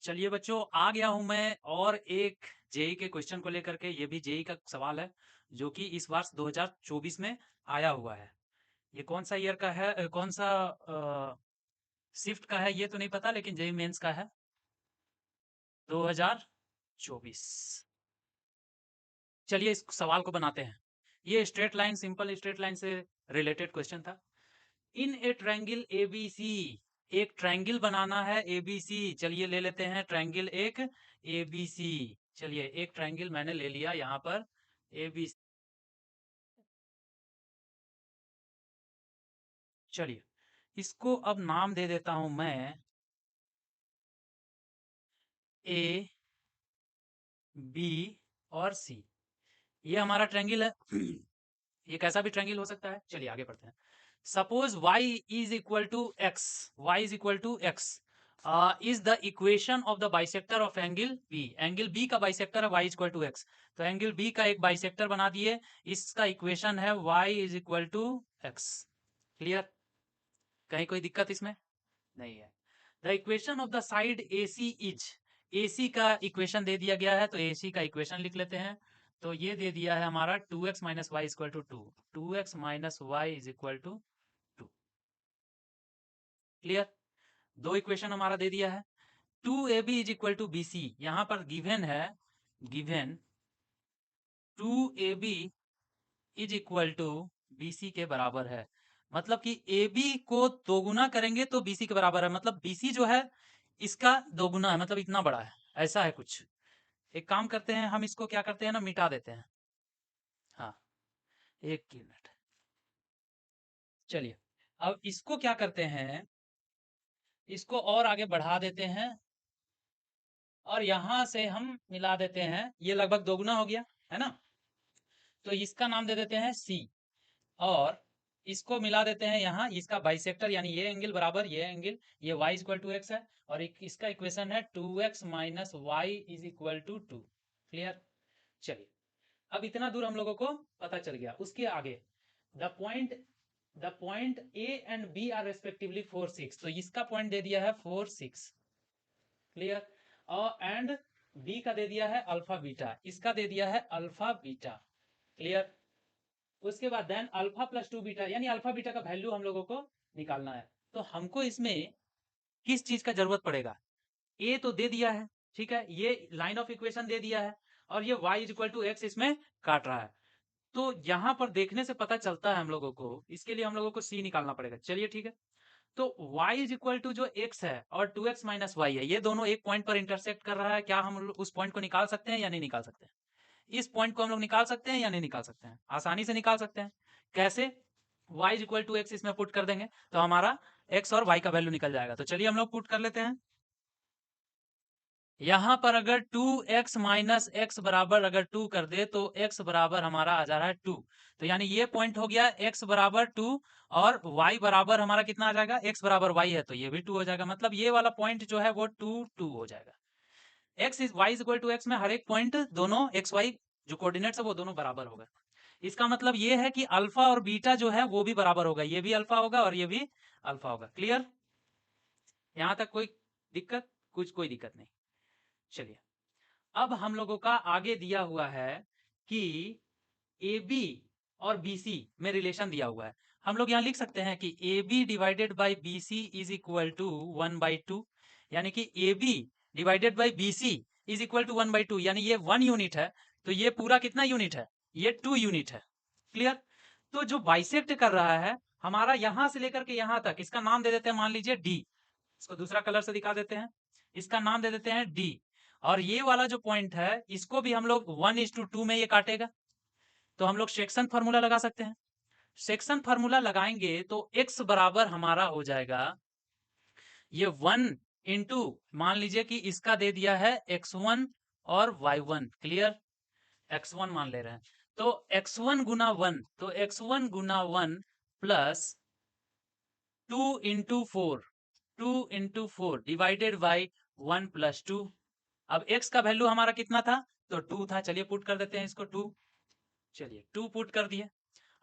चलिए बच्चों, आ गया हूं मैं और एक जेई के क्वेश्चन को लेकर के। ये भी जेई का सवाल है जो कि इस वर्ष 2024 में आया हुआ है। ये कौन सा ईयर का है, कौन सा शिफ्ट का है ये तो नहीं पता, लेकिन जेई मेंस का है 2024। चलिए इस सवाल को बनाते हैं। ये straight line, simple straight line से रिलेटेड क्वेश्चन था। इन ए ट्रायंगल एबीसी, एक ट्रायंगल बनाना है एबीसी। चलिए ले लेते हैं ट्रायंगल एक एबीसी। चलिए एक ट्रायंगल मैंने ले लिया यहाँ पर एबीसी। चलिए इसको अब नाम दे देता हूं मैं ए बी और सी। ये हमारा ट्रायंगल है। ये कैसा भी ट्रायंगल हो सकता है। चलिए आगे बढ़ते हैं। Suppose y is equal to X, y is equal to X is the equation of the bisector of angle B. Angle B का बाइसेक्टर है y is equal to X, तो एंगल बी का एक बाइसेक्टर बना दिए। इसका equation है y is equal to X. Clear? कहीं कोई दिक्कत इसमें नहीं है। The equation of the side A C is, A C का इक्वेशन दे दिया गया है तो ए सी का इक्वेशन लिख लेते हैं। तो ये दे दिया है हमारा 2x minus Y equal to two, 2x minus Y is equal to 2। Clear? दो इक्वेशन हमारा दे दिया है। 2ab is equal to B C, यहां पर गिवन है, given 2ab is equal to bc के बराबर है। मतलब कि ab को दोगुना करेंगे तो bc के बराबर है, मतलब bc जो है इसका दोगुना है, मतलब इतना बड़ा है, ऐसा है कुछ। एक काम करते हैं, हम इसको क्या करते हैं ना, मिटा देते हैं। हाँ, एक मिनट। चलिए अब इसको क्या करते हैं, इसको और आगे बढ़ा देते हैं और यहां से हम मिला देते हैं। ये लगभग दोगुना हो गया है ना, तो इसका नाम दे देते हैं सी। और इसको मिला देते हैं यहाँ, इसका बाइसेक्टर यानी ये एंगल बराबर ये एंगल, ये y इक्वल टू एक्स है और इसका इक्वेशन है 2x minus Y is equal to 2। Clear? चलिए अब इतना दूर हम लोगों को पता चल गया। उसके आगे the point A and B are respectively 4 6, तो इसका पॉइंट दे दिया है 4 6। क्लियर? और एंड बी का दे दिया है अल्फा बीटा, इसका दे दिया है अल्फा बीटा। क्लियर? उसके बाद देन अल्फा प्लस 2 बीटा, यानी अल्फा बीटा का वैल्यू हम लोगों को निकालना है। तो हमको इसमें किस चीज का जरूरत पड़ेगा? ए तो दे दिया है, ठीक है, ये लाइन ऑफ इक्वेशन दे दिया है और ये y is equal to X इसमें काट रहा है। तो यहां पर देखने से पता चलता है हम लोगों को, इसके लिए हम लोगों को c निकालना पड़ेगा। चलिए ठीक है, तो y इज इक्वल टू जो x है और 2x माइनस वाई है, ये दोनों एक पॉइंट पर इंटरसेक्ट कर रहा है। क्या हम उस पॉइंट को निकाल सकते हैं या नहीं निकाल सकते हैं? इस पॉइंट को हम लोग निकाल सकते हैं या नहीं निकाल सकते हैं? आसानी से निकाल सकते हैं। कैसे? y is equal to X इसमें पुट कर देंगे तो हमारा x और y का वैल्यू निकल जाएगा। तो चलिए हम लोग पुट कर लेते हैं। यहां पर अगर 2x माइनस एक्स बराबर अगर 2 कर दे तो x बराबर हमारा आ जा रहा है 2। तो यानी ये पॉइंट हो गया x बराबर 2 और y बराबर हमारा कितना आ जाएगा, x बराबर y है तो ये भी 2 हो जाएगा। मतलब ये वाला पॉइंट जो है वो 2 2 हो जाएगा। x is y is equal to X में हर एक पॉइंट दोनों x y जो कोऑर्डिनेट्स है वो दोनों बराबर होगा। इसका मतलब ये है कि अल्फा और बीटा जो है वो भी बराबर होगा, ये भी अल्फा होगा और ये भी अल्फा होगा। क्लियर? यहां तक कोई दिक्कत? कुछ कोई दिक्कत नहीं। चलिए अब हम लोगों का आगे दिया हुआ है कि ए बी और बी सी में रिलेशन दिया हुआ है। हम लोग यहाँ लिख सकते हैं कि A B divided by B C is equal to 1/2, यानी कि A B divided by B C is equal to 1/2, यानी ये 1 यूनिट है तो ये पूरा कितना यूनिट है, ये 2 यूनिट है। क्लियर? तो जो बाइसेक्ट कर रहा है हमारा यहां से लेकर के यहां तक, इसका नाम दे देते हैं, मान लीजिए डी। इसको दूसरा कलर से दिखा देते हैं, इसका नाम दे देते हैं डी। और ये वाला जो पॉइंट है इसको भी हम लोग 1:2 में ये काटेगा, तो हम लोग सेक्शन फार्मूला लगा सकते हैं। सेक्शन फार्मूला लगाएंगे तो x बराबर हमारा हो जाएगा ये 1 इंटू, मान लीजिए कि इसका दे दिया है x1 और y1। क्लियर? x1 मान ले रहे हैं तो x1 गुना 1, तो x1 Guna 1 plus 2 into 4, 2 into 4 divided by 1 plus 2। अब x का वैल्यू हमारा कितना था, तो 2 था। चलिए पुट कर देते हैं इसको 2। चलिए 2 पुट कर दिए।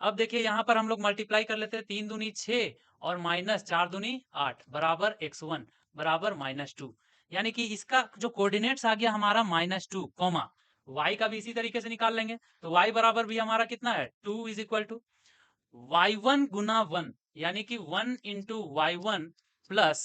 अब देखिए यहाँ पर हम लोग मल्टीप्लाई कर लेते हैं, 3 दूनी 6 और माइनस 4 दूनी 8 बराबर x1 बराबर -2। यानी कि इसका जो कोऑर्डिनेट्स आ गया हमारा -2 कॉमा, y का भी इसी तरीके से निकाल लेंगे। तो y बराबर भी हमारा कितना है 2 इज इक्वल टू y1 गुना 1, यानी कि 1 इंटू y1 प्लस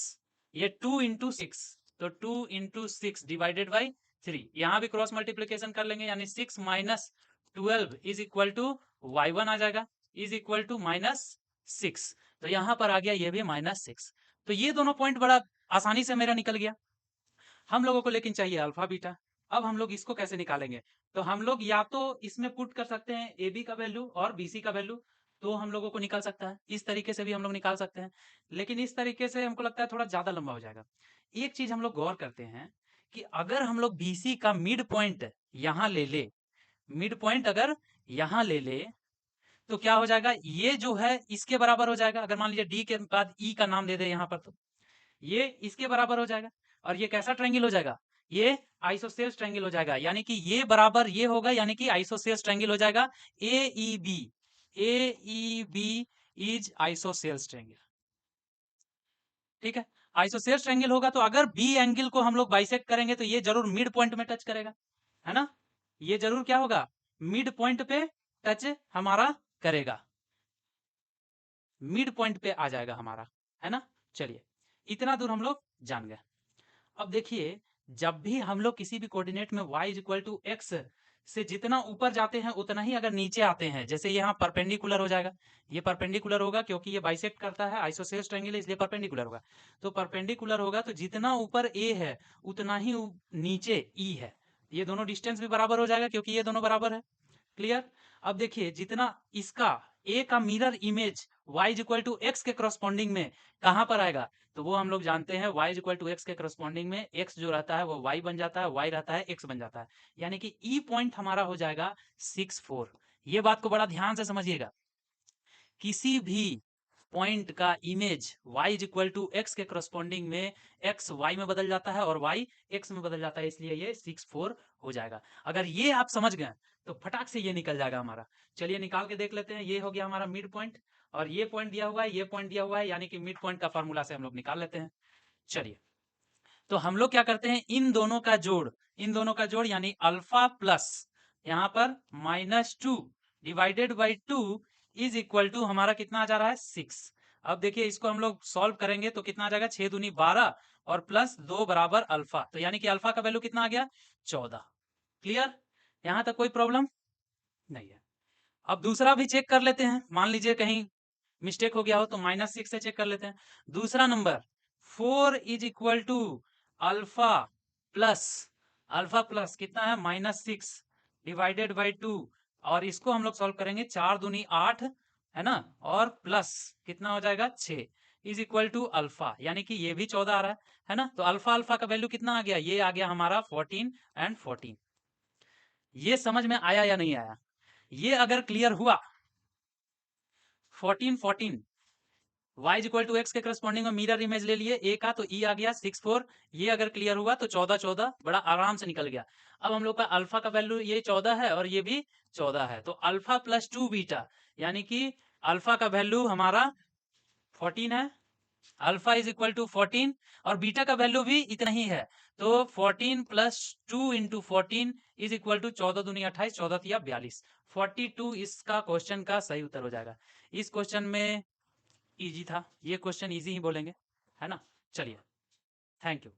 ये 2 इंटू 6, तो 2 इंटू 6 डिवाइडेड बाई 3। यहाँ भी क्रॉस मल्टीप्लीकेशन कर लेंगे, यानी 6 minus 12 is equal to y1 आ जाएगा, इज इक्वल टू -6। तो यहाँ पर आ गया ये भी -6। तो ये दोनों पॉइंट बड़ा आसानी से मेरा निकल गया। हम लोगों को लेकिन चाहिए अल्फा बीटा। अब हम लोग इसको कैसे निकालेंगे? तो हम लोग या तो इसमें पुट कर सकते हैं ए बी का वैल्यू और बी सी का वैल्यू, तो हम लोगों को निकल सकता है। इस तरीके से भी हम लोग निकाल सकते हैं, लेकिन इस तरीके से हमको लगता है थोड़ा ज्यादा लंबा हो जाएगा। एक चीज हम लोग गौर करते हैं कि अगर हम लोग बी सी का मिड पॉइंट यहाँ ले ले, मिड पॉइंट अगर यहाँ ले ले, तो क्या हो जाएगा, ये जो है इसके बराबर हो जाएगा। अगर मान लीजिए डी के बाद ई का नाम दे दे यहाँ पर, तो ये इसके बराबर हो जाएगा। और ये कैसा ट्रायंगल हो जाएगा, ये आइसोसेल्स ट्रायंगल हो जाएगा, यानी कि ये बराबर ये होगा, यानी कि आइसोसेल्स ट्रायंगल हो जाएगा। A E B is isosceles triangle. ठीक है, आइसोसेल्स ट्रायंगल होगा तो अगर बी एंगल को हम लोग बाइसेक्ट करेंगे तो ये जरूर मिड पॉइंट में टच करेगा, है ना। ये जरूर क्या होगा, मिड पॉइंट पे टच हमारा करेगा, मिड पॉइंट पे आ जाएगा हमारा, है ना। चलिए, इतना दूर हम लोग जान गए। अब देखिए, जब भी हम लोग किसी भी कोऑर्डिनेट में y is equal to x से जितना ऊपर जाते हैं उतना ही अगर नीचे आते हैं, जैसे यहाँ परपेंडिकुलर हो जाएगा, ये परपेंडिकुलर होगा क्योंकि ये बाइसेक्ट करता है, आइसोसेल्स ट्रायंगल है, इसलिए परपेंडिकुलर होगा। तो परपेंडिकुलर होगा तो जितना ऊपर a है उतना ही नीचे e है। ये दोनों डिस्टेंस भी बराबर हो जाएगा क्योंकि ये दोनों बराबर है। क्लियर। अब देखिए, जितना इसका a का mirror image y is equal to x के करस्पॉन्डिंग में कहां पर आएगा, तो वो हम लोग जानते हैं y is equal to x के करस्पॉन्डिंग में x जो रहता है वो y बन जाता है, y रहता है x बन जाता है, यानी कि e पॉइंट हमारा हो जाएगा 6 4। ये बात को बड़ा ध्यान से समझिएगा, किसी भी पॉइंट का image y is equal to x के करस्पॉन्डिंग में x y में बदल जाता है और y x में बदल जाता है, इसलिए ये 6 4 हो जाएगा। अगर ये आप समझ गए तो फटाक से ये निकल जाएगा हमारा। चलिए निकाल के देख लेते हैं। ये हो गया हमारा मिड पॉइंट, और ये पॉइंट दिया हुआ है, ये पॉइंट दिया हुआ है, यानी कि मिड पॉइंट का फार्मूला से हम लोग निकाल लेते हैं। चलिए, तो हम लोग क्या करते हैं, इन दोनों का जोड़, इन दोनों का जोड़ यानी अल्फा प्लस यहाँ पर -2 divided by 2 is equal to हमारा कितना आ जा रहा है 6। अब देखिए, इसको हम लोग सॉल्व करेंगे तो कितना आ जाएगा, 6 दूनी 12 और प्लस 2 बराबर अल्फा, तो यानी कि अल्फा का वैल्यू कितना आ गया 14। क्लियर, यहां तक कोई प्रॉब्लम नहीं है। अब दूसरा भी चेक कर लेते हैं, मान लीजिए कहीं मिस्टेक हो गया हो तो -6 से चेक कर लेते हैं। दूसरा number 4 is equal to alpha plus, alpha plus कितना है -6 डिवाइडेड बाई 2, और इसको हम लोग सॉल्व करेंगे, 4 दूनी 8 है ना, और प्लस कितना हो जाएगा 6 इज इक्वल टू अल्फा, यानी कि ये भी 14 आ रहा है ना। तो अल्फा अल्फा का वैल्यू कितना आ गया, ये आ गया हमारा 14 एंड 14। ये समझ में आया या नहीं आया? ये अगर क्लियर हुआ 14 14 y is equal to x के करस्पॉन्डिंग में मिरर इमेज ले लिए a का, तो e आ गया 6 4। ये अगर क्लियर हुआ तो 14 14 बड़ा आराम से निकल गया। अब हम लोग का अल्फा का वैल्यू ये 14 है और ये भी 14 है, तो अल्फा प्लस 2 बीटा, यानी कि अल्फा का वैल्यू हमारा 14 है, अल्फा इज इक्वल टू 14, और बीटा का वैल्यू भी इतना ही है, तो 14 plus 2 into 14 is equal to 14 दूनी 28, 14 तिया 42, 42 इसका क्वेश्चन का सही उत्तर हो जाएगा। इस क्वेश्चन में इजी था, ये क्वेश्चन इजी ही बोलेंगे, है ना। चलिए, थैंक यू।